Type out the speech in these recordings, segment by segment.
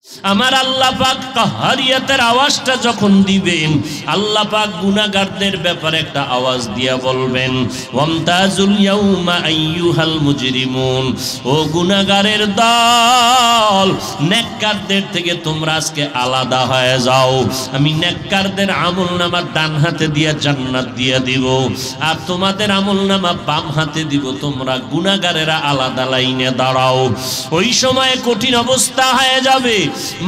আমার আল্লাহ পাক কাহারিয়াতের আওয়াজটা যখন দিবেন, আল্লাহ পাক গুনাহগারদের ব্যাপারে একটা আওয়াজ দিয়া বলবেন, ওয়ামতাজুল ইয়াউমা আইয়ুহাল মুজরিমুন, ও গুনাহগারের দল, নেককারদের থেকে তোমরা আজকে আলাদা হয়ে যাও। আমি নেককারদের আমলনামা ডান হাতে দিয়া জান্নাত দিয়া দিব, আর তোমাদের আমলনামা বাম হাতে দিব। তোমরা গুনাহগারেরা আলাদা লাইনে দাঁড়াও। ওই সময় কঠিন অবস্থা হয়ে যাবে।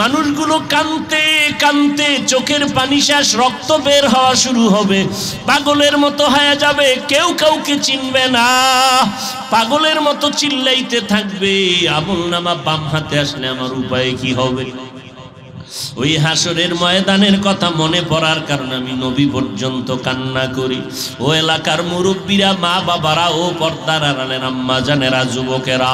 মানুষগুলো কাঁদতে কাঁদতে চোখের পানি শেষ, রক্ত বের হওয়া শুরু হবে, পাগলের মতো হয়ে যাবে, কেউ কাউকে চিনবে না, পাগলের মতো চিল্লাইতে থাকবে। আমলনামা বাম হাতে আসলে আমার উপায় কি হবে? ওই হাসরের ময়দানের কথা মনে পড়ার কারণে আমি নবী পর্যন্ত কান্না করি। ও এলাকার মুরব্বীরা, মা বাবারা, ও পর্দার আড়ালের আম্মা জানেরা, যুবকেরা,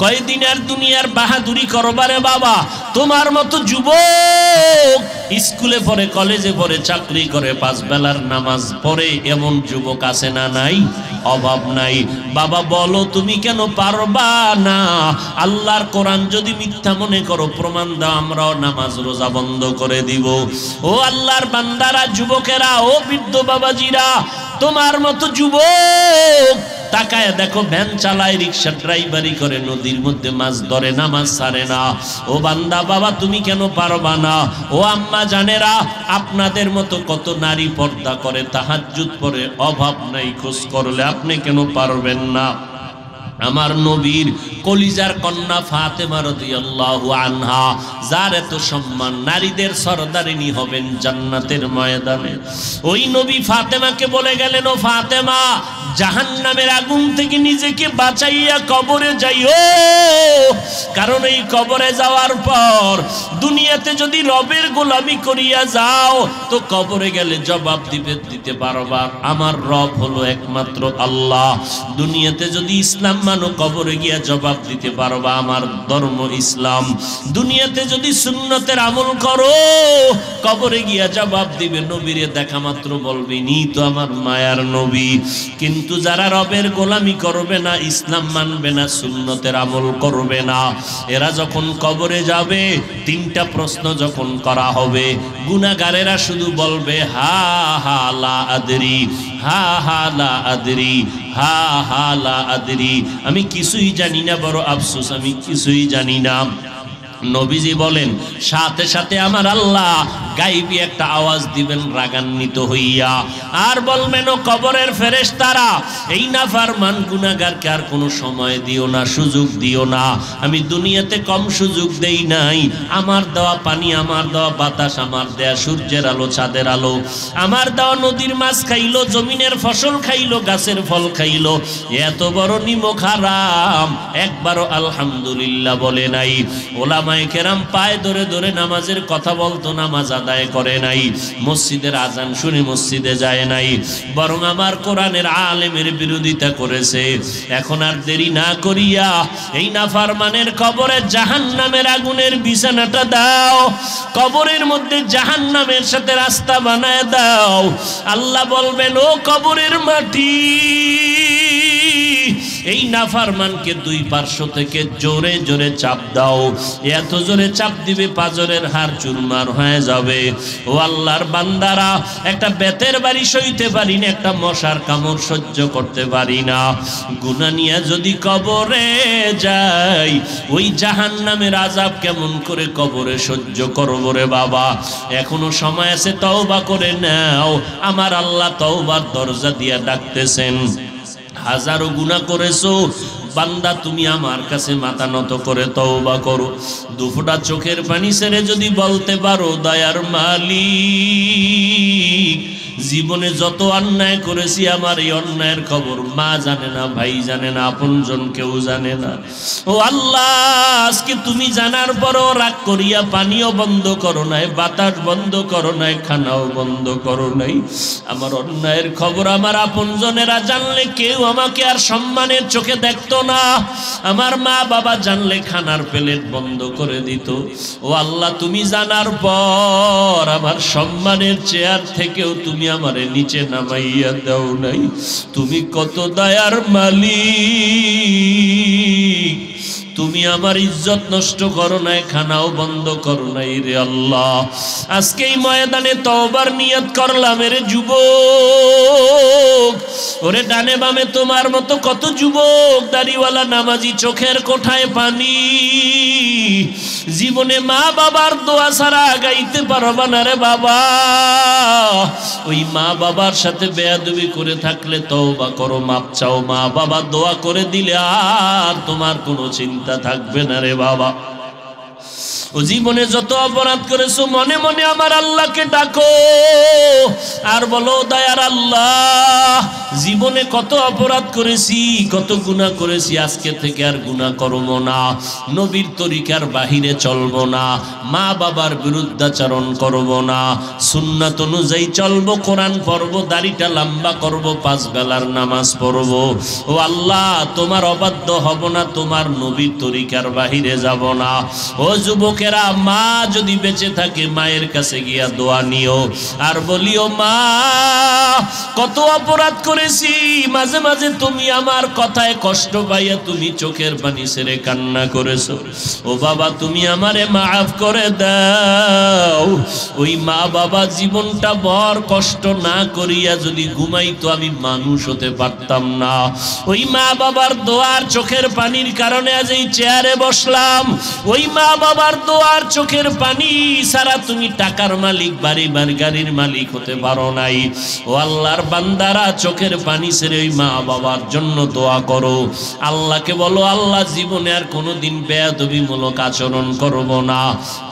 কয়দিন আর দুনিয়ার বাহাদুরি করবারে বাবা? তোমার মতো যুবক স্কুলে পড়ে, কলেজে পড়ে, চাকরি করে, 5 বেলার নামাজ পড়ে, এমন যুবক আছে না নাই? অভাব নাই। বাবা বলো তুমি কেন পারবা না? আল্লাহর কোরআন যদি মিথ্যা মনে করো প্রমাণ দাও, আমরাও নামাজ রোজা বন্ধ করে দিব। ও আল্লাহর বান্দারা, যুবকেরা, ও বৃদ্ধ বাবাজিরা, তোমার মতো যুবক তাকায় দেখো, ভ্যান চালায়, রিক্সা ড্রাইভারি করে, নদীর মধ্যে মাছ ধরে, নামাজ ছাড়ে না। ও বান্দা বাবা তুমি কেন পারবা না? ও আম্মা জানেরা, আপনাদের মতো কত নারী পর্দা করে, তাহাজ্জুদ পড়ে, অভাব নাই, খোঁজ করলে আপনি কেন পারবেন না? আমার নবীর কলিজার কন্যা ফাতেমা রাদিয়াল্লাহু আনহা, যার এত সম্মান, নারীদের সরদারিনী হবেন জান্নাতের ময়দানে। ওই নবী ফাতেমাকে বলে গেলেন, ও ফাতেমা, জাহান্নামের আগুন থেকে নিজেকে বাঁচাইয়া কবরে যাইও, কারণ এই কবরে যাওয়ার পর দুনিয়াতে যদি রবের গোলামি করিয়া যাও, তো কবরে গেলে জবাব দিতে পারবা, আমার রব হলো একমাত্র আল্লাহ। দুনিয়াতে যদি ইসলাম মানো, কবরে গিয়া জবাব দিতে পারবা, আমার ধর্ম ইসলাম। দুনিয়াতে যদি সুন্নতের আমল করো, কবরে গিয়া জবাব দিবে, নবীরে দেখা মাত্র বলবে নি তো আমার মায়ার নবী। কিন্তু যারা রবের গোলামি করবে না, ইসলাম মানবে না, সুন্নতের আমল করবে না, এরা যখন কবরে যাবে, 3টা প্রশ্ন যখন করা হবে, গুনাহগারেরা শুধু বলবে হা হা লা আদরি, হা হা লা আদরি, হা হা লা আদরি, আমি কিছুই জানি না, বড় আফসোস, আমি কিছুই জানি না। নবীজি বলেন, সাথে সাথে আমার আল্লাহ গাইবী একটা আওয়াজ দিবেন রাগান্বিত হইয়া, আর বলবেন, ও কবরের ফেরেশতারা, এই নাফরমান গুনাহগারকে আর কোনো সময় দিও না, সুযোগ দিও না। আমি দুনিয়াতে কম সুযোগ দেই নাই। আমার দেওয়া পানি, আমার দেওয়া বাতাস, আমার দেয়া সূর্যের আলো, চাঁদের আলো, আমার দেওয়া নদীর মাছ খাইলো, জমিনের ফসল খাইলো, গাছের ফল খাইলো, এত বড় নিমক হারাম, একবারও আলহামদুলিল্লাহ বলে নাই। ওলামায়ে কেরাম পায়ে ধরে ধরে নামাজের কথা বলতো, নামাজ আদায় করে নাই, মসজিদের আজান শুনে মসজিদে যায় নাই, বরং আমার কোরআনের আলেমের বিরোধিতা করেছে। এখন আর দেরি না করিয়া এই নাফরমানের কবরে জাহান্নামের আগুনের বিছানাটা দাও, কবরের মধ্যে জাহান্নামের সাথে রাস্তা বানায় দাও। আল্লাহ বলবেন, ও কবরের মাটি, এই নাফরমানকে 2 পার্শ্ব থেকে জোরে জোরে চাপ দাও। এত জোরে চাপ দিবে পাজরের হাড় চুরমার হয়ে যাবে। ও আল্লাহর বান্দারা, একটা বেতের বাড়ি সইতে পারি না, একটা মশার কামড় সহ্য করতে পারি না। গুনাহ নিয়ে যদি কবরে যাই, ওই জাহান্নামের আযাব কেমন করে কবরে সহ্য করব রে বাবা? এখনো সময় আছে, তওবা করে নাও। আমার আল্লাহ তওবার দরজা দিয়া ডাকতেছেন। হাজারো গুনাহ করেছো বান্দা, তুমি আমার কাছে মাথা নত করে তওবা করো। 2 ফোঁটা চোখের পানি ছেড়ে যদি বলতে পারো, দয়ার মালিক, জীবনে যত অন্যায় করেছি, আমার এই অন্যায়ের খবর মা জানে না, ভাই জানে না, আপনজন কেউ জানে না। ও আল্লাহ, আজকে তুমি জানার পরও রাগ করিয়া পানিও বন্ধ করো নাই, বাতাস বন্ধ করো নাই, খানাও বন্ধ করো নাই। আমার অন্যায়ের খবর আমার আপনজনেরা জানলে কেউ আমাকে আর সম্মানের চোখে দেখতো না। আমার মা বাবা জানলে খানার প্লেট বন্ধ করে দিত। ও আল্লাহ, তুমি জানার পর আমার সম্মানের চেয়ার থেকেও তুমি আমারে নিচে নামাইয়া দাও নাই। তুমি কত দয়ার মালিক, তুমি আমার ইজ্জত নষ্ট করো নাই, খানাও বন্ধ করো নাই রে আল্লাহ। আজকে এই ময়দানে তওবার নিয়ত করলাম রে যুবক, ওরে ডানে বামে তোমার মতো কত যুবক দাড়িওয়ালা নামাজি, চোখের কোঠায় পানি, জীবনে মা বাবার দোয়া ছাড়া গাইতে পারবা না রে বাবা। ওই মা বাবার সাথে বেয়াদবি করে থাকলে তওবা করো, মাপ চাও, মা বাবা দোয়া করে দিলে আর তোমার কোনো চিন্তা থাকবে না রে বাবা। ও জীবনে যত অপরাধ করেছো মনে মনে আমার আল্লাহকে ডাকো আর বলো, দয়ার আল্লাহ জীবনে কত অপরাধ করেছি, কত গুনাহ করেছি, আজকে থেকে আর গুনাহ করব না, নবীর তরিকার বাহিরে চলবো না, মা বাবার বিরুদ্ধাচরণ করব না, সুন্নাত অনুযায়ী চলবো, কোরআন পড়বো, দাড়িটা লম্বা করব, 5 বেলার নামাজ পড়ব। ও আল্লাহ তোমার অবাধ্য হব না, তোমার নবীর তরিকার বাহিরে যাব না। ও যুবক, মা যদি বেঁচে থাকে মায়ের কাছে গিয়া দোয়া নিও আর বলিও, মা কত অপরাধ করেছি, মাঝে মাঝে তুমি আমার কথায় কষ্ট পাইয়া তুমি চোখের পানি ছেড়ে কান্না করেছো, ও বাবা তুমি আমারে মাফ করে দাও। ওই মা বাবা জীবনটা বড় কষ্ট না করিয়া যদি ঘুমাইতো আমি মানুষ হতে পারতাম না। ওই মা বাবার দোয়ার চোখের পানির কারণে আজ এই চেয়ারে বসলাম। ওই মা বাবার দোয়ার চোখের পানি সারা তুমি টাকার মালিক, বাড়ি গাড়ির মালিক হতে পারো নাই। ও আল্লাহর বান্দারা চোখের পানি ছেড়ে ওই মা বাবার জন্য দোয়া করো, আল্লাহকে বলো, আল্লাহ জীবনে আর কোনোদিন বেয়াদবিমূলক আচরণ করব না,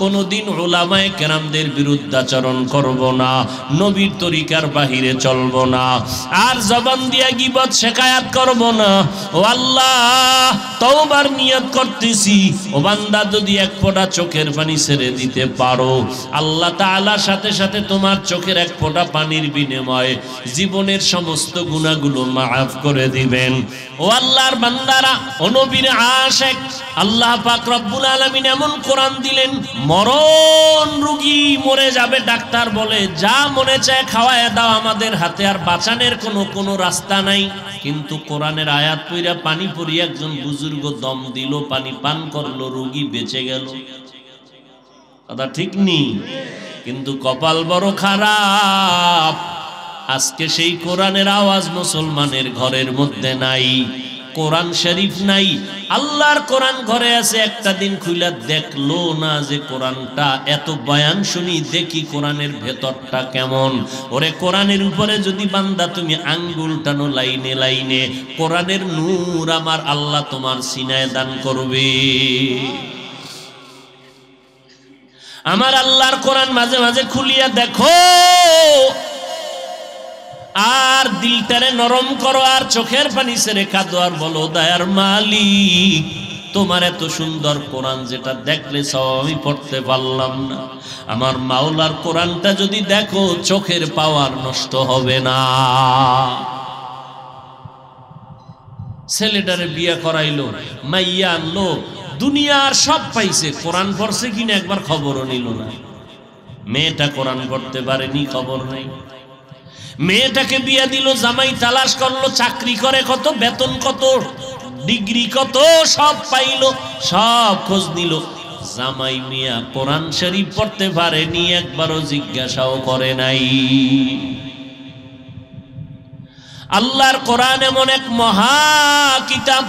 কোনোদিন উলামায়ে কেরামদের বিরুদ্ধাচরণ করব না, নবীর তরিকার বাহিরে চলব না, আর জবান দিয়া গীবত শিকায়াত করব না। ও আল্লাহ তওবার নিয়ত করতেছি, ও বান্দা যদি এক ফোঁটা চোখের পানি ছেড়ে দিতে পারো, আল্লাহ তাআলার সাথে সাথে তোমার চোখের এক ফোঁটা পানির বিনিময়ে জীবনের সমস্ত গুনাহগুলো মাফ করে দিবেন। ও আল্লাহর বান্দারা, ও নবীর আশিক, আল্লাহ পাক রব্বুল আলামিন এমন কোরআন দিলেন, মরণ রোগী মরে যাবে, ডাক্তার বলে যা মনে চায় খাওয়ায় দাও, আমাদের হাতে আর বাঁচানোর কোনো রাস্তা নাই। কিন্তু কোরআনের আয়াত পড়িয়া পানি পড়িয়া একজন বুজুর্গ দম দিল, পানি পান করলো, রোগী বেঁচে গেল। কথা ঠিক নেই, কিন্তু কপাল বড় খারাপ, আজকে সেই কোরআনের আওয়াজ মুসলমানের ঘরের মধ্যে নাই, কোরআন শরীফ নাই। আল্লাহর কোরআন ঘরে আছে, একটা দিন খুইলা দেখলো না যে কোরআনটা, এত বয়ান শুনি দেখি কোরআনের ভেতরটা কেমন। ওরে কোরআনের উপরে যদি বান্দা তুমি আঙ্গুল টানো লাইনে লাইনে, কোরআনের নূর আমার আল্লাহ তোমার সিনায় দান করবে। আমার আল্লাহর কোরআন মাঝে মাঝে খুলিয়া দেখো আর দিলটারে নরম করো আর চোখের পানি ছেড়ে কাঁদো আর বলো, দয়ার মালিক তোমার এত সুন্দর কোরআন যেটা দেখলে সব আমি পড়তে পারলাম না, আমার মাওলার কোরআনটা যদি দেখো চোখের পাওয়ার নষ্ট হবে না। ছেলেটারে বিয়ে করাইলো, মাইয়া আনলো, দুনিয়ার সব পাইছে, কোরআন পড়ছে কিনা একবার খবরও নিল না। মেয়েটা কোরআন পড়তে পারেনি, খবর নেই। মেয়েটাকে বিয়ে দিল, জামাই তালাশ করলো, চাকরি করে কত, বেতন কত, ডিগ্রি কত, সব পাইলো, সব খোঁজ নিল। জামাই মিয়া কোরআন শরীফ পড়তে পারেনি, একবারও জিজ্ঞাসাও করে নাই। আল্লাহর কোরআন এমন এক মহা কিতাব,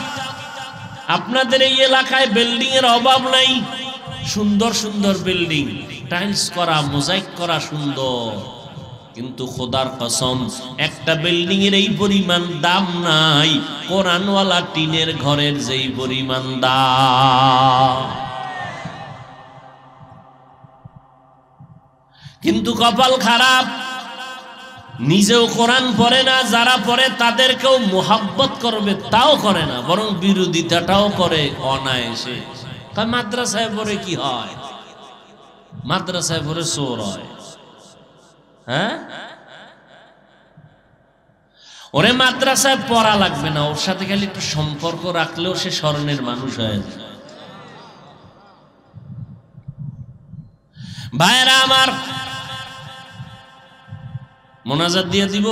আপনাদের এই এলাকায় বিল্ডিং এর অভাব নাই, সুন্দর সুন্দর বিল্ডিং, টাইলস করা, মোজাইক করা, সুন্দর, কিন্তু খোদার কসম একটা বিল্ডিং এর এই পরিমাণ দাম নাই কোরআনওয়ালা টিনের ঘরের যেই পরিমাণ দাম। কিন্তু কপাল খারাপ, নিজেও কোরআন পড়ে না, যারা পড়ে তাদেরকেও মোহাব্বত করবে তাও করে না, বরং বিরোধিতাটাও করে অনায়াসে। তা মাদ্রাসায় পড়ে কি হয়? মাদ্রাসায় পড়ে চোর হয়। হ্যাঁ, ওরে মাদ্রাসায় পড়া লাগবে না, ওর সাথে খালি একটু সম্পর্ক রাখলেও সে স্মরণের মানুষ হয়ে যায়। ভাইরা আমার, মোনাজাত দিয়ে দিব।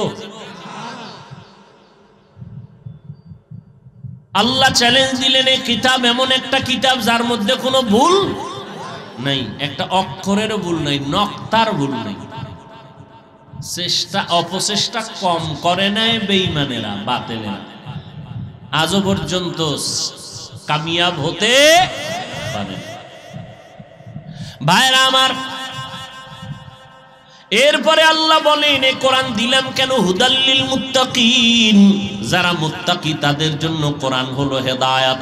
আল্লাহ চ্যালেঞ্জ দিলেন, এই কিতাব এমন একটা কিতাব যার মধ্যে কোনো ভুল নাই, একটা অক্ষরেরও ভুল নাই, নক্তার ভুল নাই। চেষ্টা অপচেষ্টা কম করে নাই বেঈমানেরা, বাতিলেরা, আজও পর্যন্ত কামিয়াব হতে পারে। ভাইরা আমার, এরপরে আল্লাহ বলেন, এই কোরআন দিলাম কেন? হুদাল্লিল মুত্তাকিন, যারা মুত্তাকি তাদের জন্য কোরআন হলো হেদায়াত।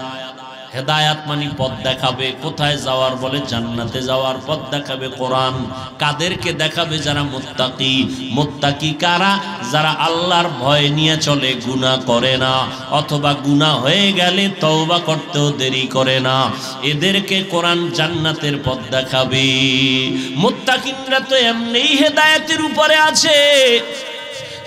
হেদায়াত মানে পথ দেখাবে, কোথায় যাওয়ার? বলে জান্নাতে যাওয়ার পথ দেখাবে কোরআন। কাদেরকে দেখাবে? যারা মুত্তাকি। মুত্তাকি কারা? যারা আল্লাহর ভয় নিয়ে চলে, গুনাহ করে না, অথবা গুনাহ হয়ে গেলে তওবা করতেও দেরি করে না, এদেরকে কোরআন জান্নাতের পথ দেখাবে। মুত্তাকিনরা তো এমনিই হেদায়েতের উপরে আছে,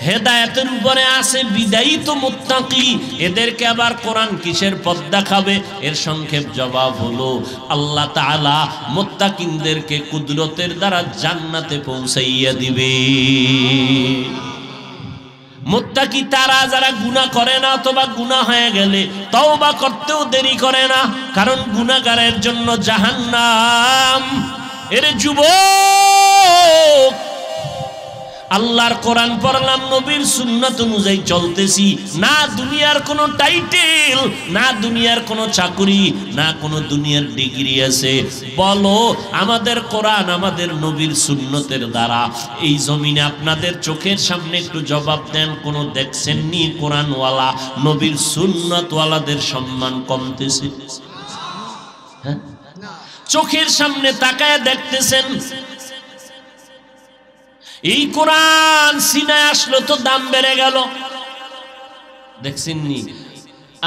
হেদায়েতের উপরে আছে বিদায়ী তো মুত্তাকি, এদেরকে আবার কোরআন কিসের পথ দেখাবে? এর সংক্ষেপ জবাব হলো, আল্লাহ তাআলা মুত্তাকিনদেরকে কুদরতের দ্বারা জান্নাতে পৌঁছাইয়া দিবে। মুত্তাকি তারা যারা গুনাহ করে না, অথবা গুনাহ হয়ে গেলে তওবা করতেও দেরি করে না, কারণ গুনাহগারের জন্য জাহান্নাম। এর যুবক, আল্লাহর কোরআন পড়লাম, নবীর সুন্নাত অনুযায়ী চলতেছি না, দুনিয়ার কোনো টাইটেল না, দুনিয়ার কোনো চাকরি না, কোনো দুনিয়ার ডিগ্রি আছে, বলো আমাদের কোরআন আমাদের নবীর সুন্নতের দ্বারা এই জমিনে আপনাদের চোখের সামনে একটু জবাব দেন, কোনো দেখছেননি কোরআনওয়ালা নবীর সুন্নতওয়ালাদের সম্মান কমতেছে? হ্যাঁ, চোখের সামনে তাকায় দেখতেছেন। এই কোরআন সিনায় আসলো তো দাম বেড়ে গেল, দেখছেননি?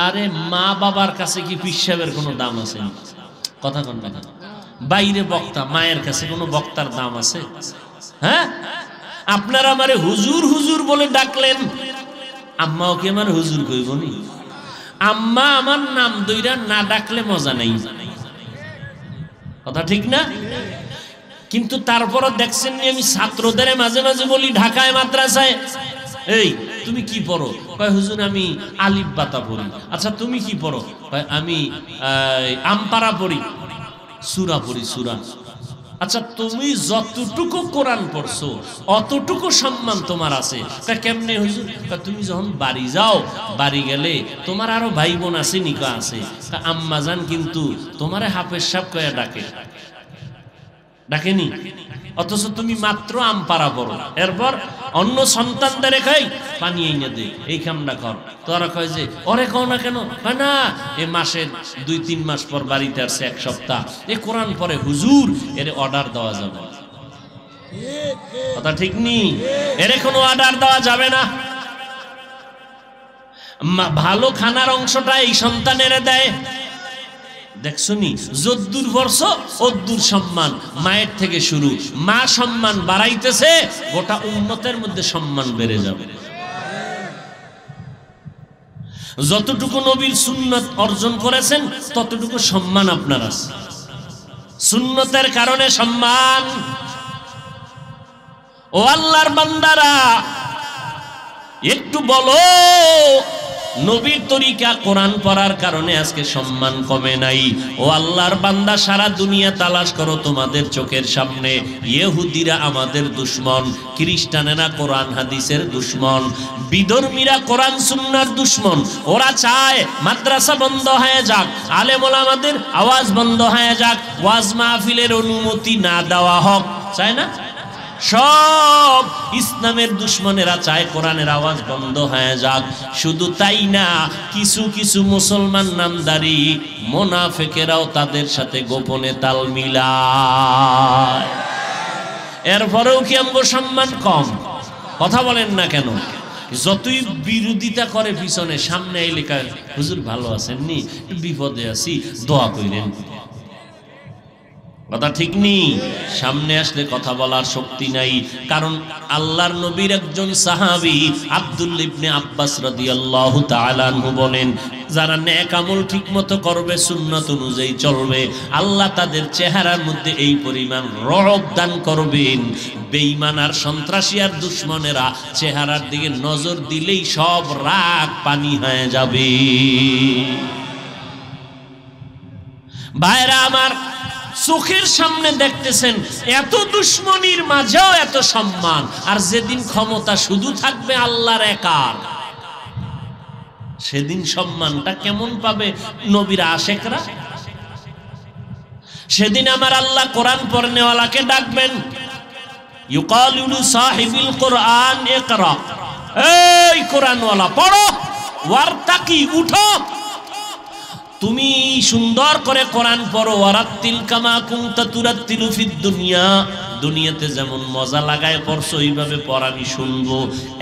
আরে মা বাবার কাছে কি পীর সাহেবের কোনো দাম আছে? কথা কোন না, বাইরে বক্তা, মায়ের কাছে কোনো বক্তার দাম আছে? হ্যাঁ, আপনারা আমারে হুজুর হুজুর বলে ডাকলেন, আম্মাও কি আমার হুজুর কইবনি? আম্মা আমার নাম দইরা না ডাকলে মজা নাই, কথা ঠিক না? কিন্তু তারপরও দেখছেন, আমি ছাত্রদের মাঝে মাঝে বলি, ঢাকায় মাদ্রাসায়, এই তুমি কি পড়ো? কয় হুজুর আমি আলিফ বাতা পড়ি। আচ্ছা তুমি কি পড়ো? কয় আমি আমপারা পড়ি, সূরা পড়ি, সূরা। আচ্ছা তুমি যতটুকু কোরআন পড়ছো অতটুকু সম্মান তোমার আছে। তা কেমনে হুজুর? তুমি যখন বাড়ি যাও, বাড়ি গেলে তোমার আরো ভাই বোন আছে, নিকা আছে, তা আম্মাজান কিন্তু তোমারে হাফেজ সাহেব কয়া ডাকে, ডাকেনি? অথচ তুমি মাত্র আমপারা পড়ো, এরপর অন্য সন্তানদের খাই পানি এনে দে, এই কামটা কর। তোরা কয় যে ওরে কও না কেন? না, এ মাসে 2-3 মাস পর বাড়িতে আসছে, 1 সপ্তাহ, এ কোরআন পড়ে হুজুর, এর অর্ডার দেওয়া যাবে, কথা ঠিক নি? এর কোনো অর্ডার দেওয়া যাবে না। ভালো খানার অংশটা এই সন্তানের দেয়, দেখছনি? যদ্দুর বর্ষ অদ্দুর সম্মান, মায়ের থেকে শুরু, মা সম্মান বাড়াইতেছে, গোটা উম্মতের মধ্যে সম্মান বেড়ে যাবে। যতটুকু নবীর সুন্নত অর্জন করেছেন ততটুকু সম্মান আপনার আছে, সুন্নতের কারণে সম্মান। ও আল্লাহর বান্দারা, একটু বলো, নবীর তরিকা কোরআন পড়ার কারণে আজকে সম্মান কমে নাই? ও আল্লাহর বান্দা, সারা দুনিয়া তালাশ করো, তোমাদের চোখের সামনে ইহুদিরা আমাদের দুশমন, খ্রিস্টানেরা কোরআন হাদিসের দুশমন, বিধর্মীরা কোরআন সুন্নাহর দুশমন। ওরা চায় মাদ্রাসা বন্ধ হয়ে যাক, আলেম ওলামাদের আওয়াজ বন্ধ হয়ে যাক, ওয়াজ মাহফিলের অনুমতি না দেওয়া হোক, চায় না? সব ইসলামের দুশমনেরা চায় কোরআনের আওয়াজ বন্ধ হয়ে যাক। শুধু তাই না, কিছু কিছু মুসলমান নামদারি মুনাফিকেরাও তাদের সাথে গোপনে তাল মিলায়। এরপরেও কি আমগো সম্মান কম? কথা বলেন না কেন? যতই বিরোধিতা করে পিছনে, সামনে এলে হুজুর ভালো আছেন নি, বিপদে আছি, দোয়া কইরেন, কথা ঠিক নেই। সামনে আসলে কথা বলার শক্তি নাই, কারণ আল্লাহর নবীর একজন সাহাবী আব্দুল্লাহ ইবনে আব্বাস রাদিয়াল্লাহু তাআলা আনহু বলেন, যারা নেক আমল ঠিক মতো করবে, সুন্নাত অনুযায়ী চলবে, আল্লাহ তাদের চেহারার মধ্যে এই পরিমাণ রহব দান করবেন, বেঈমান আর সন্ত্রাসী আর দুশমনেরা চেহারার দিকে নজর দিলেই সব রাগ পানি হয়ে যাবে। ভাইরা আমার, চোখের সামনে দেখতেছেন এত দুশ্মনীর মাঝেও এত সম্মান, আর যেদিন ক্ষমতা শুধু থাকবে আল্লাহর একার, সেদিন সম্মানটা কেমন পাবে নবীর আশেকরা? সেদিন আমার আল্লাহ কোরআন পড়নেওয়ালাকে ডাকবেন, ইউকালু সাহিবিল কোরআন ইকরা, এই কোরআনওয়ালা পড়ো, ওয়ারতাকি উঠো, তুমি সুন্দর করে কোরআন পড়ো, ওয়ারাত্তিল কামা কুনতা তুরাত্তিলু ফিদ দুনিয়া, দুনিয়াতে যেমন মজা লাগায় পড়ছো ওইভাবে পড়, আমি শুনবো।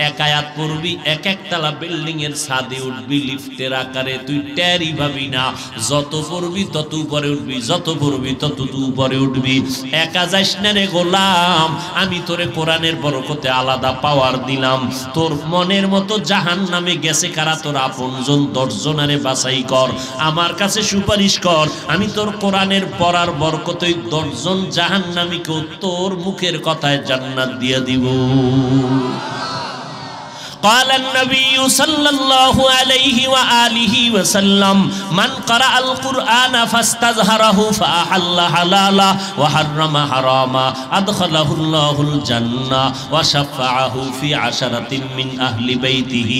এক আয়াত পড়বি, এক একতলা বিল্ডিং এর ছাদে উঠবি লিফটের আকারে, তুই টেরই ভাবি না, যত পড়বি তত উপরে উঠবি, যত পড়বি তত উপরে উঠবি। একা যাইস না রে গোলাম, আমি তোরে কোরআনের বরকতে আলাদা পাওয়ার দিলাম। তোর মনের মতো জাহান্নামে গেছে কারা, তোর আপনজন 10 জনারে বাছাই কর, আমার কাছে সুপারিশ কর, আমি তোর কোরআনের পড়ার বরকতে 10 জন জাহান্নামীকে তোর মুখের কথায় জান্নাত দিয়ে দিব। قال النبي صلى الله عليه وآله وسلم من قرأ القرآن فاستظهره فأحل حلالا وحرم حراما أدخله الله الجنة وشفعه في 10 من أهل بيته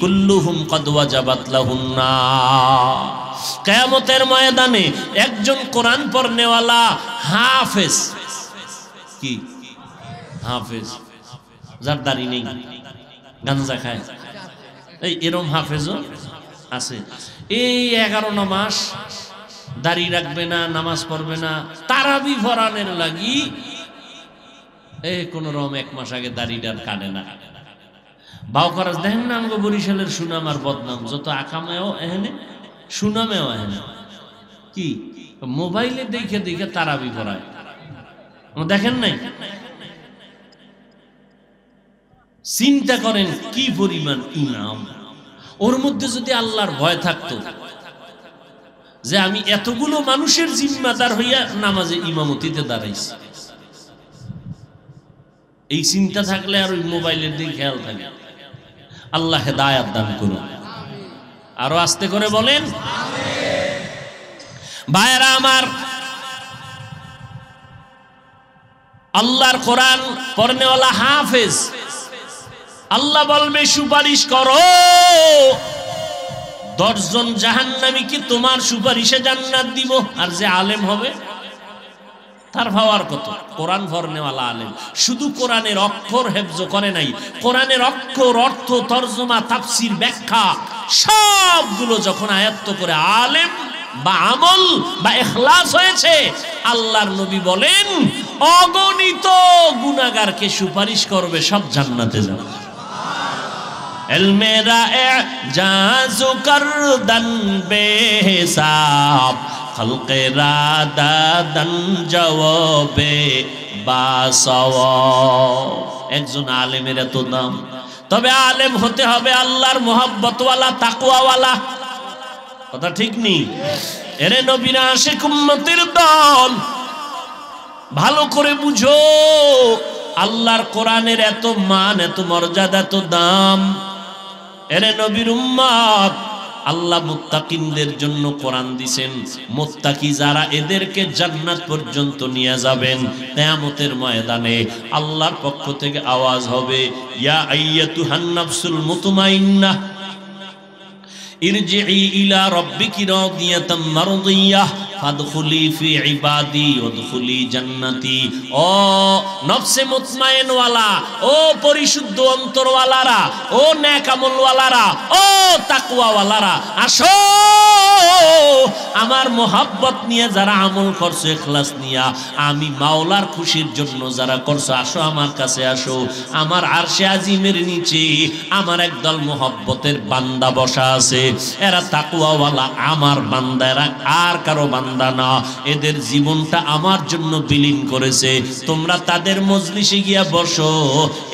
كلهم قد وجبت له النار। কিয়ামতের ময়দানে একজন কোরআন পড়নেওয়ালা হাফেজ, কি হাফেজ, যার দাড়ি নেই, গাঞ্জা খায়, এই এরম হাফেজও আছে। এই 11 মাস দাড়ি রাখবে না, নামাজ পড়বে না, তারাবি পড়ানোর লাগি এই কোন রকম 1 মাস আগে দাড়িটার কাটে না। বাউ খরচ দেখেন না আমাকে বরিশালের সুনাম আর বদনাম, যত আকামেও এহেনে সুনামেও এহেনে, কি মোবাইলে দেখে দেখে তারাবি পড়ায়, দেখেন নাই? চিন্তা করেন কি পরিমাণ ইনাম ওর মধ্যে। যদি আল্লাহর ভয় থাকতো যে আমি এতগুলো মানুষের জিম্মাদার হইয়া নামাজে ইমামতিতে দাঁড়াইছি, এই চিন্তা থাকলে আর ওই মোবাইলের দিকে খেয়াল থাকে। আল্লাহ হেদায়েত দান করুন। আরো আস্তে করে বলেন ভাইরা আমার, আল্লাহর কোরআন পড়নেওয়ালা হাফেজ, আল্লাহ বলবে সুপারিশ করো, 10 জন জাহান্নামীকে তোমার সুপারিশে জান্নাত দিব। আর যে আলেম হবে তার পাওয়ার কত? কোরআন পড়নেওয়ালা আলেম শুধু কোরআনের অক্ষর হেফজ করে নাই, কোরআনের অক্ষর, অর্থ, তরজমা, তাফসীর, ব্যাখ্যা সবগুলো যখন আয়ত্ত করে আলেম বা আমল বা ইখলাস হয়েছে, আল্লাহর নবী বলেন অগণিত গুনাহগারকে সুপারিশ করবে, সব জান্নাতে যাবে। এলমেরা এজাজু করদান বেহিসাব, খলকেরা দাদান জওয়াবে বাসওয়াব। একজন আলেমের এত দাম, তবে আলেম হতে হবে আল্লাহর মহব্বতওয়ালা, তাকওয়াওয়ালা। কথা ঠিক নেই? এরে নবীর আশিক উম্মতের দল, ভালো করে বুঝো, আল্লাহর কোরআনের এত মান, এত মর্যাদা, এত দাম। এরে নবীর উম্মত, আল্লাহ মুত্তাকিনদের জন্য কোরআন দিবেন, মুত্তাকি যারা এদেরকে জান্নাত পর্যন্ত নিয়ে যাবেন। কিয়ামতের ময়দানে আল্লাহর পক্ষ থেকে আওয়াজ হবে, ইয়া আইয়াতুহান নাফসুল মুতমাইন্নাহ ইরজিই ইলা রাব্বিকি রাদিয়াতাম মারদিয়াহ ফাদখুলি ফি ইবাদি ওয়াদখুলি জান্নাতি। ও নফসে মুতমাইনওয়ালা, ও পরিশুদ্ধ অন্তরওয়ালারা, ও নেক আমলওয়ালারা, ও তাকওয়াওয়ালারা, আসো আমার মোহাব্বত নিয়ে যারা আমল করছো, ইখলাস নিয়া, আমি মাওলার খুশির জন্য যারা করছো, আসো আমার কাছে আসো। আমার আরশে আজিমের নিচে আমার একদল মোহাব্বতের বান্দা বসা আছে, এরা তাকওয়াওয়ালা, আমার বান্দা, এরা আর কারো বান্দা বান্দা না, এদের জীবনটা আমার জন্য বিলীন করেছে। তোমরা তাদের মজলিসে গিয়া বসো,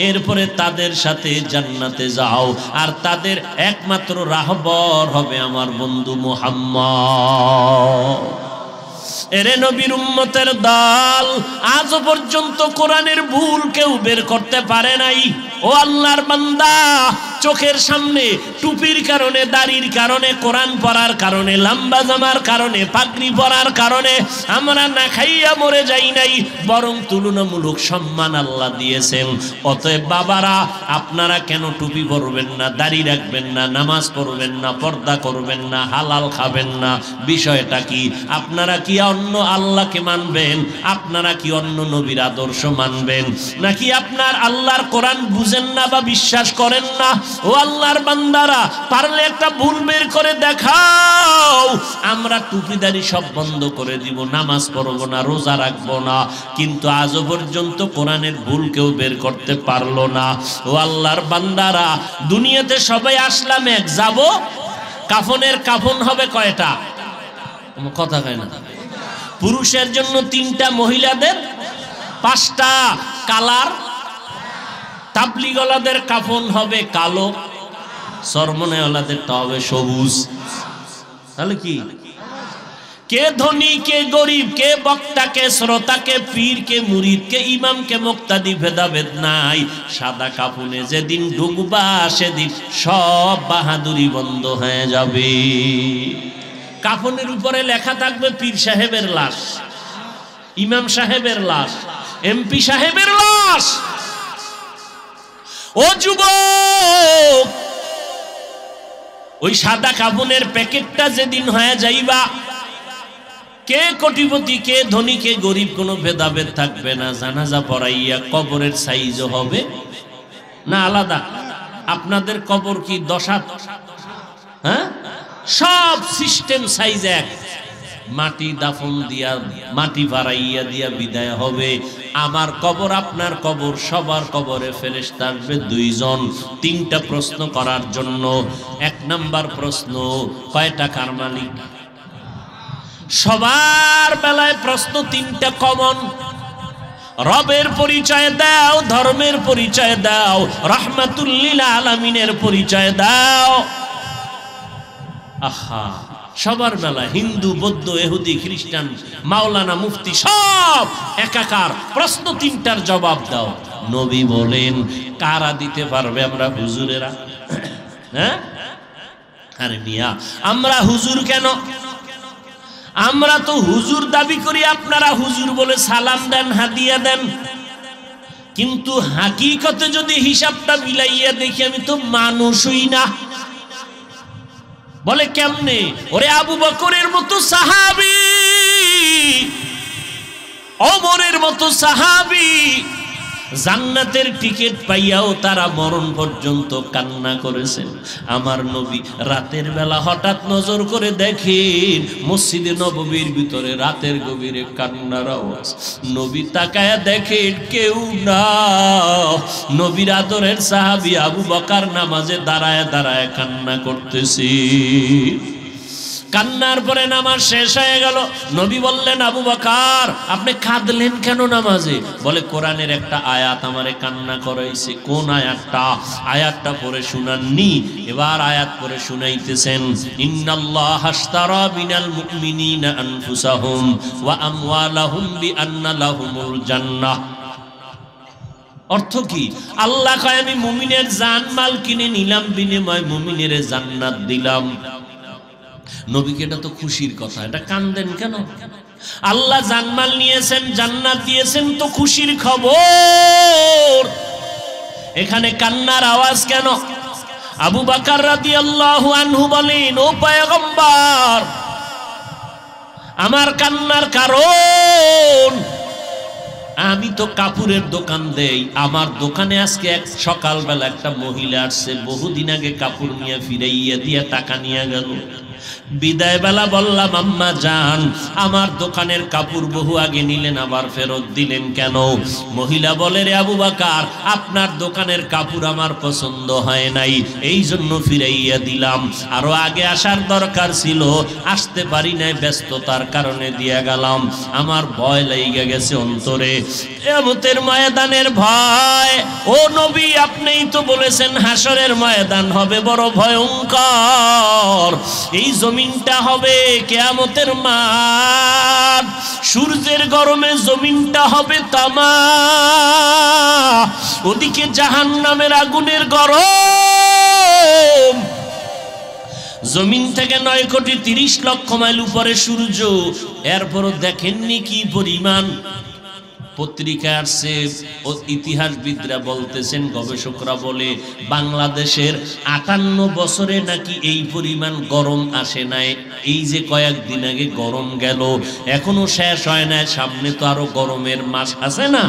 এরপরে তাদের সাথে জান্নাতে যাও, আর তাদের একমাত্র রাহবর হবে আমার বন্ধু মুহাম্মদ। এরে নবীর উম্মতের দল, আজও পর্যন্ত কোরআনের ভুল কেউ বের করতে পারে নাই। ও আল্লাহর বান্দা, চোখের সামনে টুপির কারণে, দাড়ির কারণে, কোরআন পড়ার কারণে, লম্বা জামার কারণে, পাগড়ি পরার কারণে আমরা না খাইয়া মরে যাই নাই, বরং তুলনামূলক সম্মান আল্লাহ দিয়েছেন। অতএব বাবারা, আপনারা কেন টুপি পরবেন না, দাড়ি রাখবেন না, নামাজ পড়বেন না, পর্দা করবেন না, হালাল খাবেন না? বিষয়টা কি? আপনারা কি অন্য আল্লাহকে মানবেন? আপনারা কি অন্য নবীর আদর্শ মানবেন? নাকি আপনার আল্লাহর কোরআন বুঝেন না বা বিশ্বাস করেন না? ও আল্লাহর বান্দারা, পারলে একটা ভুল বের করে দেখাও, আমরা টুপিদারি সব বন্ধ করে দিব, নামাজ পড়বো না, রোজা রাখবো না। কিন্তু আজও পর্যন্ত কোরআনের ভুল কেউ বের করতে পারলো না। ও আল্লাহর বান্দারা, দুনিয়াতে সবাই আসলাম এক, যাব। কাফনের কাফন হবে কয়টা? কথা কয় না। পুরুষের জন্য 3টা, মহিলাদের 5টা। কালার, তাবলিগওয়ালাদের কাফন হবে কালো, সরমনেওয়ালাদেরটা হবে সবুজ। তাহলে কি? কে ধনী, কে গরিব, কে বক্তা, কে শ্রোতা, কে পীর, কে মুরিদ, কে ইমাম, কে মুক্তাদি, ভেদাভেদ নাই। সাদা কাফনে যেদিন ঢুকবা, সেদিন সব বাহাদুরি বন্ধ হয়ে যাবে। কাফনের উপরে লেখা থাকবে পীর সাহেবের লাশ, ইমাম সাহেবের লাশ, এমপি সাহেবের লাশ। ও যুবক, ওই সাদা কাফনের প্যাকেটটা যেদিন হয়ে যাইবা, কে কোটিপতি, কে ধনী, কে গরিব, কোনো ভেদাভেদ থাকবে না। জানাজা পড়াইয়া কবরের সাইজও হবে না আলাদা? আপনাদের কবর কি 10 হাত? হ্যাঁ, সব সিস্টেম সাইজ এক। মাটি দাফন দিয়া, মাটি বাড়াইয়া দিয়া বিদায় হবে। আমার কবর, আপনার কবর, সবার কবরে ফেরেশতা আসবে 2 জন, 3টা প্রশ্ন করার জন্য। 1 নাম্বার প্রশ্ন, কয় টাকার মালিক? সবার বেলায় প্রশ্ন 3টা কমন। রবের পরিচয় দাও, ধর্মের পরিচয় দাও, রাহমাতুল লিল আলামিনের পরিচয় দাও। আহা, সবার বেলা হিন্দু, বৌদ্ধ, ইহুদি, খ্রিস্টান, মাওলানা, মুফতি সব একাকার। প্রশ্ন 3টার জবাব দাও। নবী বলেন, কারা দিতে পারবে? আমরা হুজুরেরা। হ্যাঁ, আরে মিয়া, আমরা হুজুর কেন? আমরা তো হুজুর দাবি করি, আপনারা হুজুর বলে সালাম দেন, হাদিয়া দেন। কিন্তু হাকিকতে যদি হিসাবটা মিলাইয়া দেখি, আমি তো মানুষই না। বলে কেমনে? ওরে আবু বকরের মতো সাহাবী, ওমরের মতো সাহাবী, জান্নাতের টিকিট পাইয়াও তারা মরণ পর্যন্ত কান্না করেছেন। আমার নবী রাতের বেলা হঠাৎ নজর করে দেখেন মসজিদে নববীর ভিতরে রাতের গভীরে কান্নার আওয়াজ। নবী তাকায়া দেখেন কেউ না। নবীর আদরের সাহাবী আবু বকর নামাজে দাঁড়ায় দাঁড়ায় কান্না করতেছে। কান্নার পরে নামাজ শেষ হয়ে গেল। নবী বললেন, আবু বকর, আপনি কাঁদলেন কেন নামাজে? বলে, কোরআনের একটা আয়াত আমারে কান্না করাইছে। কোন আয়াতটা? আয়াতটা পড়ে শুনাননি, এবার আয়াত পড়ে শুনাইতেছেন। ইন্নাল্লাহা আশতারা মিনাল মুমিনিনা আনফুসাহুম ওয়া আমওয়ালাহুম বিআন্না লাহুমুল জান্নাহ। অর্থ কি? আল্লাহ কয়, আমি মুমিনের জান মাল কিনে নিলাম, বিনিময়ে মুমিনের জান্নাত দিলাম। নবীকে এটা তো খুশির কথা, এটা কান্দেন কেন? আল্লাহ জানমাল নিয়েছেন, জান্নাত দিয়েছেন, তো খুশির খবর। এখানে কান্নার আওয়াজ কেন? আবু বকর রাদিয়াল্লাহু আনহু বলেন, ও পয়গম্বর, আমার কান্নার কারণ, আমি তো কাপড়ের দোকান দেই। আমার দোকানে আজকে এক সকালবেলা একটা মহিলা আসছে, বহুদিন আগে কাপড় নিয়ে ফিরাইয়া দিয়া টাকা নিয়ে গেল। বিদায় বেলা বললাম, আম্মা জান, আমার দোকানের কাপড় বহু আগে নিলেন, আবার ফেরত দিলেন কেন? মহিলা বলে, রে আবু বকর, আপনার দোকানের কাপড় আমার পছন্দ হয় নাই, এই জন্য ফিরাইয়া দিলাম। আরো আগে আসার দরকার ছিল, আসতে পারি নাই, ব্যস্ততার কারণে দিয়া গেলাম। আমার ভয় লেগে গেছে অন্তরে, কিয়ামতের ময়দানের ভয়। ও নবী, আপনিই তো বলেছেন হাসরের ময়দান হবে বড় ভয়ঙ্কর, এই জমিনটা হবে কিয়ামতের মাঠ, সূর্যের গরমে জমিনটা হবে তামা, ওদিকে জাহান্নামের আগুনের গরম। জমিন থেকে 9,30,00,000 মাইল উপরে সূর্য, এরপরও দেখেননি কি পরিমাণ। পত্রিকা আসছে, ইতিহাসবিদরা বলতেছেন, গবেষকরা বলে বাংলাদেশের 58 বছরে নাকি এই পরিমাণ গরম আসে নাই। এই যে কয়েকদিন আগে গরম গেল, এখনো শেষ হয় না, সামনে তো আরো গরমের মাস আছে না,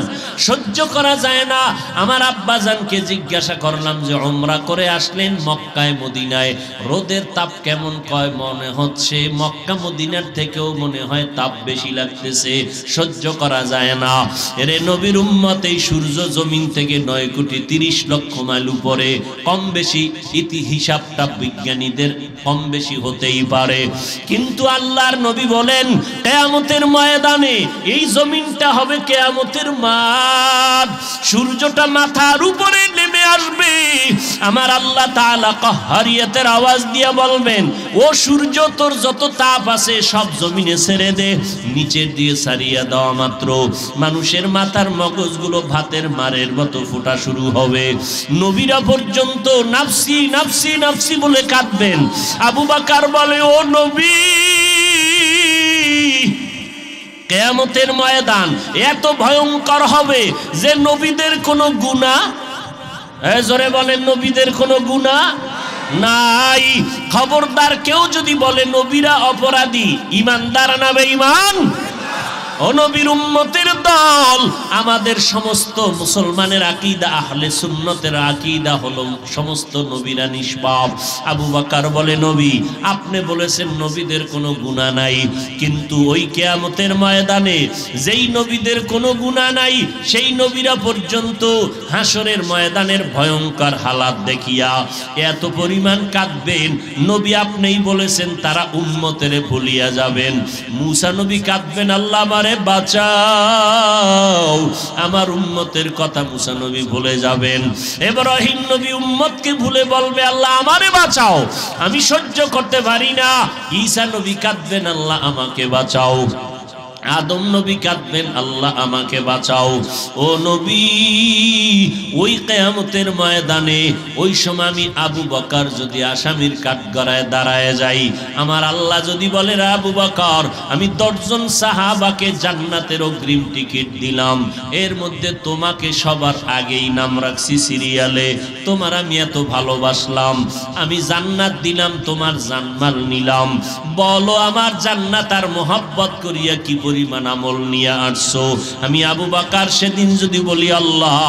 সহ্য করা যায় না। আমার আব্বাজানকে জিজ্ঞাসা করলাম যে উমরা করে আসলেন মক্কায় মদিনায়, রোদের তাপ কেমন? কয় মনে হচ্ছে মক্কা মদিনার থেকেও মনে হয় তাপ বেশি লাগতেছে, সহ্য করা যায় না। এরে নবীর উম্মত, এই সূর্য জমিন থেকে 9,30,00,000 মাইল উপরে, কম বেশি হিসাবটা বিজ্ঞানীদের কম বেশি হতেই পারে, কিন্তু আল্লাহর নবী বলেন কিয়ামতের ময়দানে এই জমিনটা হবে কিয়ামতের মাঠ, সূর্যটা মাথার উপরে নেমে আসবে। আমার আল্লাহ তাআলা কাহ্হারিয়াতের আওয়াজ দিয়ে বলবেন, ও সূর্য, তোর যত তাপ আছে সব জমিনে ছেড়ে দে। নিচের দিয়ে ছাড়িয়ে দেওয়া মাত্র মানুষের মাথার মগজগুলো ভাতের মারের মতো ফোটা শুরু হবে। নবীরা পর্যন্ত নাফসি নাফসি নাফসি বলে কাঁদবেন। আবু বকর বলে, ও নবী, কিয়ামতের ময়দান এত ভয়ঙ্কর হবে যে নবীদের কোনো গুনাহ, জোরে বলেন, নবীদের কোনো গুনাহ নাই। খবরদার কেউ যদি বলে নবীরা অপরাধী, ইমানদার না বেঈমান? ও নবীর উম্মতের দল, আমাদের সমস্ত মুসলমানের আকীদা, আহলে সুন্নতের আকীদা হলো সমস্ত নবীরা নিষ্পাপ। আবু বকর বলে, নবী, আপনি বলেছেন নবীদের কোনো গুনাহ নাই, কিন্তু ওই কিয়ামতের ময়দানে যেই নবীদের কোনো গুনাহ নাই, সেই নবীরা পর্যন্ত হাসরের ময়দানের ভয়ঙ্কর হালাত দেখিয়া এত পরিমাণ কাঁদবেন। নবী আপনিই বলেছেন তারা উম্মতেরে ভুলিয়া যাবেন। মুসা নবী কাঁদবেন, আল্লাহ আমারে বাঁচাও, আমার উম্মতের কথা মুসা নবী ভুলে যাবেন। ইব্রাহিম নবী উম্মতকে ভুলে বলবে, আল্লাহ আমারে বাঁচাও, আমি সহ্য করতে পারি না। ঈসা নবী কাঁদবেন, আল্লাহ আমাকে বাঁচাও। আদম নবী কাঁদবেন, আল্লাহ আমাকে বাঁচাও। ও নবী, ওই কিয়ামতের ময়দানে ওই সময় আমি আবু বকর যদি আসামির কাঠগড়ায় দাঁড়ায় যাই, আমার আল্লাহ যদি বলে, রে আবু বকর, আমি 10 জন সাহাবাকে জান্নাতের অগ্রিম টিকিট দিলাম, এর মধ্যে তোমাকে সবার আগেই নাম রাখছি সিরিয়ালে, তোমার আমি এত ভালোবাসলাম, আমি জান্নাত দিলাম, তোমার জানমাল নিলাম, বলো আমার জান্নাত আর মোহাব্বত করিয়া কি পরিমাণ আমল নিয়ে আসছো। আমি আবু বকর সেদিন যদি বলি, আল্লাহ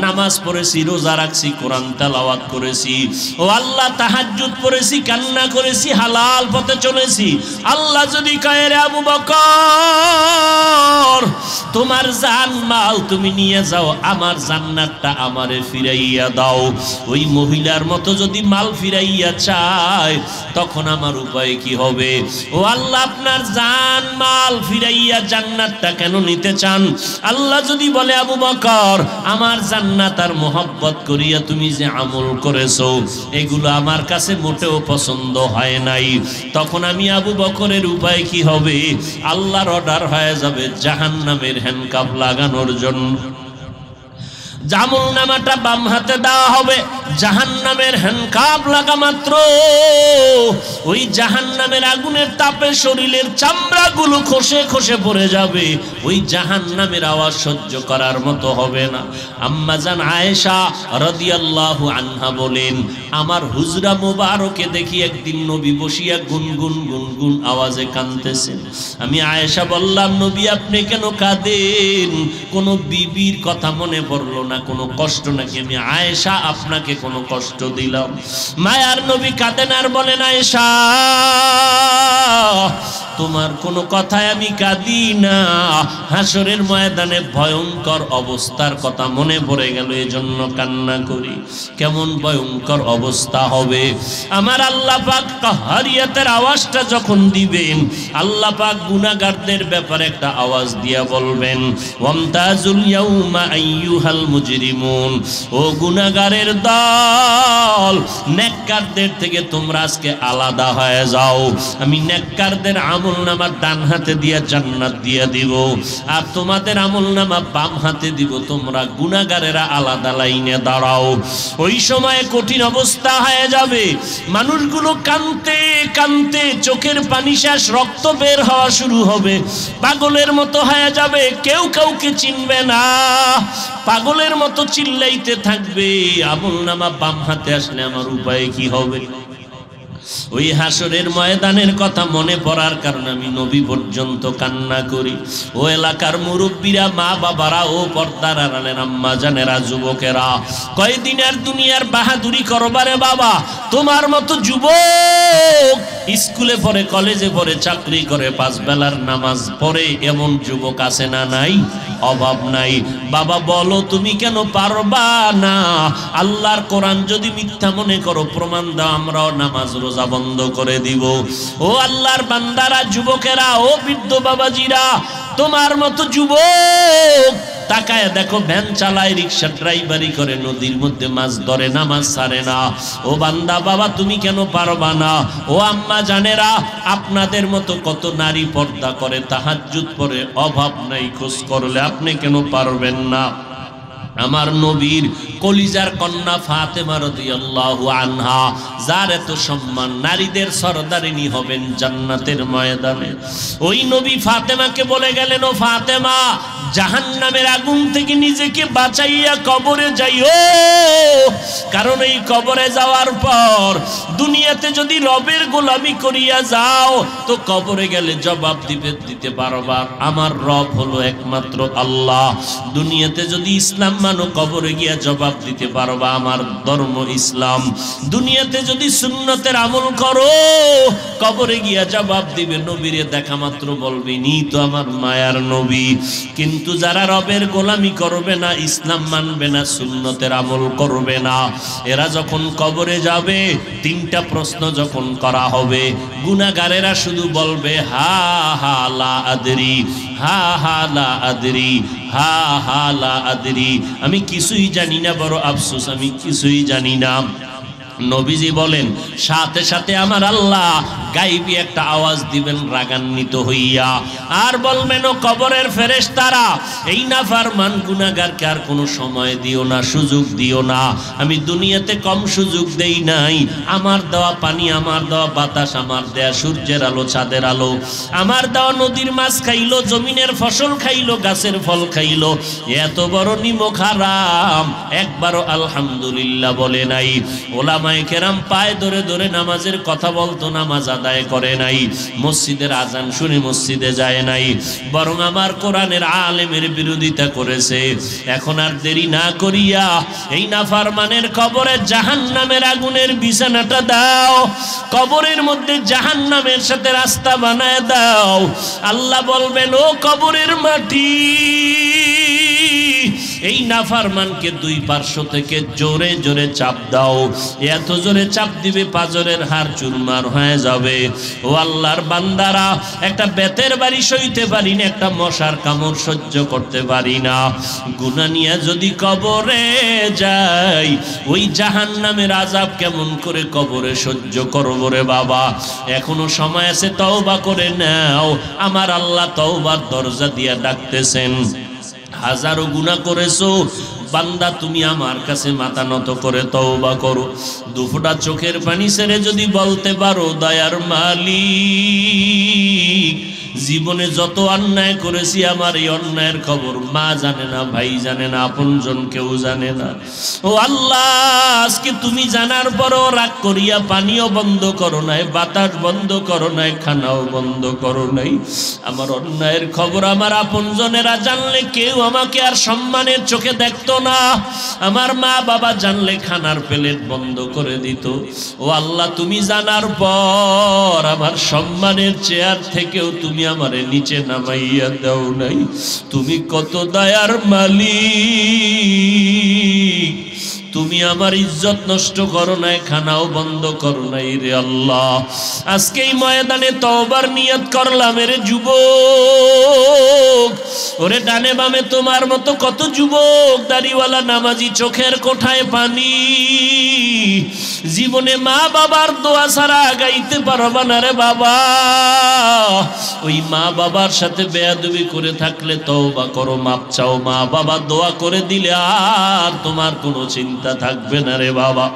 নামাজ পড়েছি, রোজা রাখছি, কোরআন তেলাওয়াত করেছি, ও আল্লাহ তাহাজ্জুদ পড়েছি, কান্না করেছি, হালাল পথে চলেছি, আল্লাহ যদি কয়, রে আবু বকর, তোমার জান মাল তুমি নিয়ে যাও, আমার জান্নাতটা আমারে ফিরাইয়া দাও, ওই মহিলার মতো যদি মাল ফিরাইয়া চায়, তখন আমার উপায় কি হবে? ও আল্লাহ, আপনার জান মাল ফিরাইয়া জান্নাতটা কেন নিতে চান? আল্লাহ যদি বলে, আবু বকর, আমার জান্নাত আর মোহাব্বত করিয়া তুমি যে আমল করেছো, এগুলো আমার কাছে মোটেও পছন্দ হয় নাই, তখন আমি আবু বকরের উপায় কি হবে? আল্লাহর অর্ডার হয়ে যাবে জাহান্নামের হ্যান্ডকাপ লাগানোর জন্য। জামুল নামাটা বাম হাতে দেওয়া হবে, জাহান্নামের হ্যান্ডকাপ লাগা মাত্র ওই জাহান্নামের আগুনের তাপে শরীরের চামড়াগুলো খসে খসে পড়ে যাবে, ওই জাহান্নামের আওয়াজ সহ্য করার মতো হবে না। আম্মা জান আয়েশা রাদিয়াল্লাহু আনহা বলেন, আমার হুজরা মোবারকে দেখি একদিন নবী বসিয়া গুনগুন গুনগুন আওয়াজে কাঁদতেছেন। আমি আয়েশা বললাম, নবী আপনি কেন কাঁদেন? কোনো বিবির কথা মনে পড়লো না, কোনো কষ্ট নাকি? আমি আয়েশা আপনাকে কোনো কষ্ট দিলাম। মায়ার নবী কাঁদেন আর বলেন, আয়েশা তোমার কোনো কথায় আমি কাঁদি না, হাসরের ময়দানে ভয়ঙ্কর অবস্থার কথা মনে পড়ে গেল, এজন্য কান্না করি। কেমন ভয়ঙ্কর অবস্থা হবে! আমার আল্লাহ পাক কাহারিয়াতের আওয়াজটা যখন দিবেন, আল্লাহ পাক গুনাহগারদের ব্যাপারে একটা আওয়াজ দিয়া বলবেন, ওয়ামতাজুল ইয়াউমা আইয়ুহাল মুজরিমুন, ও গুনাহগারের দল, নেককারদের থেকে তোমরা আজকে আলাদা হয়ে যাও। আমি নেককারদের আমলনামা ডান হাতে দিয়া জান্নাত দিয়া দিব, আর তোমাদের আমলনামা বাম হাতে দিব। তোমরা গুনাহগারেরা আলাদা লাইনে দাঁড়াও। ওই সময় কঠিন অবস্থা হয়ে যাবে। মানুষগুলো কাঁদতে কাঁদতে চোখের পানি শেষ, রক্ত বের হওয়া শুরু হবে, পাগলের মতো হয়ে যাবে, কেউ কাউকে চিনবে না, পাগলের মতো চিল্লাইতে থাকবে। আমলনামা বাম হাতে আসলে আমার উপায় কি হবে? ওই হাসরের ময়দানের কথা মনে পড়ার কারণে আমি নবী পর্যন্ত কান্না করি। ও এলাকার মুরব্বীরা, মা বাবারা, ও পর্দার আড়ালের আম্মা জানেরা, যুবকেরা, কয়দিনের দুনিয়ার বাহাদুরি করবারে বাবা? তোমার মতো যুবক স্কুলে পড়ে, কলেজে পড়ে, চাকরি করে, 5 বেলার নামাজ পড়ে, এমন যুবক আছে না? নাই? অভাব নাই। বাবা বলো তুমি কেন পারবা না? আল্লাহর কোরআন যদি মিথ্যা মনে করো প্রমাণ দাও, আমরাও নামাজ রোজা বন্ধ করে দিব। ও আল্লাহর বান্দারা, যুবকেরা, ও বৃদ্ধ বাবাজিরা, তোমার মতো যুবক তাকায় দেখো, ভ্যান চালায়, রিক্সা ড্রাইভারি করে, নদীর মধ্যে মাছ ধরে, নামাজ ছাড়ে না। ও বান্দা বাবা তুমি কেন পারবা না? ও আম্মা জানেরা, আপনাদের মতো কত নারী পর্দা করে, তাহাজ্জুদ পড়ে, অভাব নাই, খোঁজ করলে আপনি কেন পারবেন না? আমার নবীর কলিজার কন্যা ফাতেমা রাদিয়াল্লাহু আনহা, যার এত সম্মান, নারীদের সরদারিনী হবেন জান্নাতের ময়দানে, ওই নবী ফাতেমাকে বলে গেলেন, ও ফাতেমা, জাহান্নামের আগুন থেকে নিজেকে বাঁচাইয়া কবরে যাইও, কারণ এই কবরে যাওয়ার পর দুনিয়াতে যদি রবের গোলামি করিয়া যাও, তো কবরে গেলে জবাব দিতে পারবা, আমার রব হলো একমাত্র আল্লাহ। দুনিয়াতে যদি ইসলাম মানো, কবরে গিয়া জবাব দিতে পারবা, আমার ধর্ম ইসলাম। দুনিয়াতে যদি সুন্নতের আমল করো, কবরে গিয়া জবাব দিবে, নবীরে দেখা মাত্র বলবি নি তো আমার মায়ার নবী। কিন্তু যারা রবের গোলামি করবে না, ইসলাম মানবে না, সুন্নতের আমল করবে না, এরা যখন কবরে যাবে, 3টা প্রশ্ন যখন করা হবে, গুনাহগারেরা শুধু বলবে, হা হা লা আদরি, হা হা লা আদরি, হা হা লা আদরি, আমি কিছুই জানি না, বড় আফসোস, আমি কিছুই জানি না। নবীজি বলেন, সাথে সাথে আমার আল্লাহ গাইবী একটা আওয়াজ দিবেন রাগান্বিত হইয়া, আর বলবেন, ও কবরের ফেরেশতারা, এই নাফরমান গুনাহগারকে আর কোনো সময় দিও না, সুযোগ দিও না। আমি দুনিয়াতে কম সুযোগ দেই নাই। আমার দেওয়া পানি, আমার দেওয়া বাতাস, আমার দেয়া সূর্যের আলো, চাঁদের আলো, আমার দেওয়া নদীর মাছ খাইলো, জমিনের ফসল খাইলো, গাছের ফল খাইলো, এত বড় নিমক হারাম, একবারও আলহামদুলিল্লাহ বলে নাই। ওলামায়ে কেরাম পায়ে ধরে ধরে নামাজের কথা বলতো, নামাজ আদায় করে নাই, মসজিদের আজান শুনে মসজিদে যায় নাই, বরং আমার কোরআনের আলেমের বিরোধিতা করেছে। এখন আর দেরি না করিয়া এই নাফরমানের কবরে জাহান্নামের আগুনের বিছানাটা দাও, কবরের মধ্যে জাহান্নামের সাথে রাস্তা বানায় দাও। আল্লাহ বলবেন, ও কবরের মাটি, এই নাফরমানকে 2 পার্শ্ব থেকে জোরে জোরে চাপ দাও। এত জোরে চাপ দিবে, পাজরের হাড় চুরমার হয়ে যাবে। ও আল্লাহর বান্দারা, একটা বেতের বাড়ি সইতে পারি না, একটা মশার কামড় সহ্য করতে পারি না, গুনাহ নিয়ে যদি কবরে যাই, ওই জাহান্নামের আযাব কেমন করে কবরে সহ্য করব রে বাবা? এখনো সময় আছে, তওবা করে নাও। আমার আল্লাহ তওবার দরজা দিয়া ডাকতেছেন। হাজারো গুনাহ করেছো বান্দা, তুমি আমার কাছে মাথা নত করে তওবা করো। 2 ফোঁটা চোখের পানি ছেড়ে যদি বলতে পারো, দয়ার মালিক জীবনে যত অন্যায় করেছি আমার এই অন্যায়ের খবর মা জানে না, ভাই জানে না, আপনজন কেউ জানে না। ও আল্লাহ, আজকে তুমি জানার পরও রাগ করিয়া পানিও বন্ধ করো নাই, বাতাস বন্ধ করো নাই, খানাও বন্ধ করো নাই। আমার অন্যায়ের খবর আমার আপনজনেরা জানলে কেউ আমাকে আর সম্মানের চোখে দেখতো না। আমার মা বাবা জানলে খানার প্লেট বন্ধ করে দিত। ও আল্লাহ, তুমি জানার পর আমার সম্মানের চেয়ার থেকেও তুমি আমারে নিচে নামাইয়া দাও নাই। তুমি কত দয়ার মালিক, তুমি আমার ইজ্জত নষ্ট করো নাই, খানাও বন্ধ করো নাই রে আল্লাহ। আজকে এই ময়দানে তওবার নিয়ত করলাম রে যুবক, ওরে ডানে বামে তোমার মতো কত যুবক দাড়িওয়ালা নামাজি, চোখের কোঠায় পানি, জীবনে মা বাবার দোয়া ছাড়া গাইতে পারবা না রে বাবা। ওই মা বাবার সাথে বেয়াদবি করে থাকলে তওবা করো, মাপ চাও, মা বাবা দোয়া করে দিলে আর তোমার কোনো চিন্তা থাকবে না রে বাবা।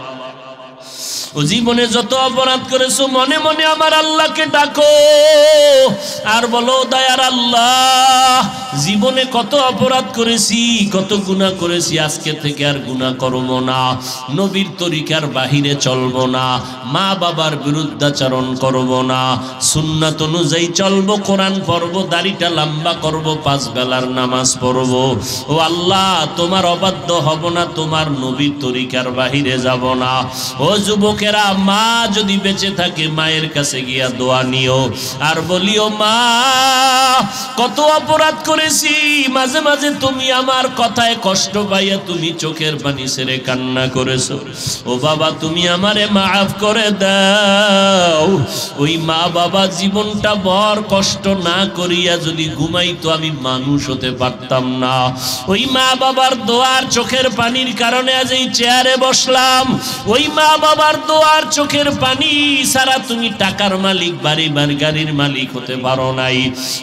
ও জীবনে যত অপরাধ করেছো মনে মনে আমার আল্লাহকে ডাকো আর বলো, দয়ার আল্লাহ, জীবনে কত অপরাধ করেছি, কত গুনাহ করেছি, আজকে থেকে আর গুনাহ করব না, নবীর তরিকার বাহিরে চলব না, মা বাবার বিরুদ্ধাচরণ করব না, সুন্নাত অনুযায়ী চলব, কোরআন পড়ব, দাড়িটা লম্বা করব, 5 বেলার নামাজ পড়ব। ও আল্লাহ, তোমার অবাধ্য হব না, তোমার নবীর তরিকার বাহিরে যাব না। ও যুবক, মা যদি বেঁচে থাকে মায়ের কাছে গিয়া দোয়া নিও আর বলিও, মা কত অপরাধ করেছি, মাঝে মাঝে তুমি আমার কথায় কষ্ট পাইয়া তুমি চোখের পানি ছেড়ে কান্না করেছো। ও বাবা, তুমি আমারে মাফ করে দাও। ওই মা বাবা জীবনটা বড় কষ্ট না করিয়া যদি ঘুমাইতো আমি মানুষ হতে পারতাম না। ওই মা বাবার দোয়ার চোখের পানির কারণে আজ এই চেয়ারে বসলাম। ওই মা বাবার দোয়ার চোখের পানি সারা তুমি টাকার মালিক, বাড়ি গাড়ির মালিক হতে পারো নাই।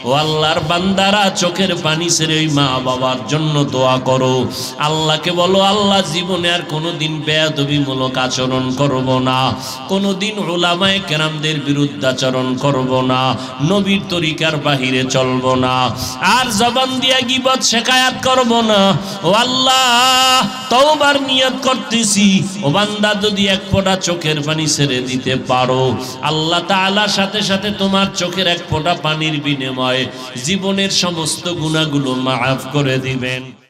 ও আল্লাহর বান্দারা, চোখের পানি ছেড়ে ওই মা বাবার জন্য দোয়া করো। আল্লাহকে বলো, আল্লাহ জীবনে আর কোনোদিন বেয়াদবিমূলক আচরণ করব না, কোনোদিন উলামায়ে কেরামদের বিরুদ্ধাচরণ করব না, নবীর তরিকার বাহিরে চলব না, আর জবান দিয়া গীবত শিকায়াত করব না। ও আল্লাহ, তওবার নিয়ত করতেছি, ও বান্দা যদি এক ফোঁটা চোখের পানি ছেড়ে দিতে পারো, আল্লাহ তাআলার সাথে সাথে তোমার চোখের এক ফোঁটা পানির বিনিময়ে জীবনের সমস্ত গুনাহগুলো মাফ করে দিবেন।